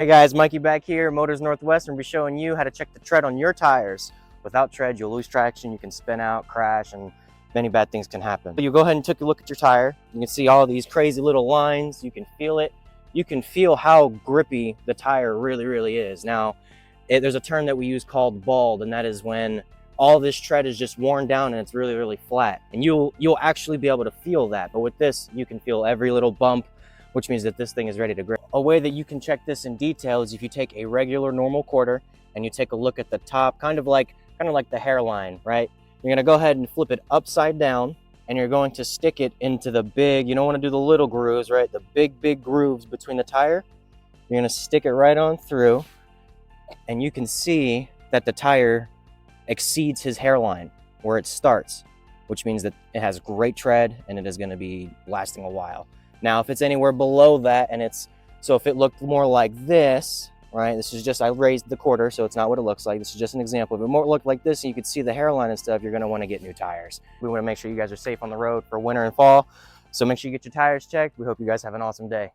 Hey guys, Mikey back here, Motors Northwest, and we'll be showing you how to check the tread on your tires. Without tread, you'll lose traction, you can spin out, crash, and many bad things can happen. So you go ahead and take a look at your tire. You can see all these crazy little lines. You can feel it. You can feel how grippy the tire really is. Now, there's a term that we use called bald, and that is when all this tread is just worn down and it's really flat. And you'll actually be able to feel that. But with this, you can feel every little bump, which means that this thing is ready to grip. A way that you can check this in detail is if you take a regular normal quarter and you take a look at the top, kind of like the hairline, right? You're gonna go ahead and flip it upside down, and you're going to stick it into the big, you don't wanna do the little grooves, right? The big grooves between the tire. You're gonna stick it right on through, and you can see that the tire exceeds his hairline where it starts, which means that it has great tread and it is gonna be lasting a while. Now, if it's anywhere below that, and so if it looked more like this, right? This is just, I raised the quarter, so it's not what it looks like. This is just an example. If it more looked like this and you could see the hairline and stuff, you're gonna wanna get new tires. We wanna make sure you guys are safe on the road for winter and fall. So make sure you get your tires checked. We hope you guys have an awesome day.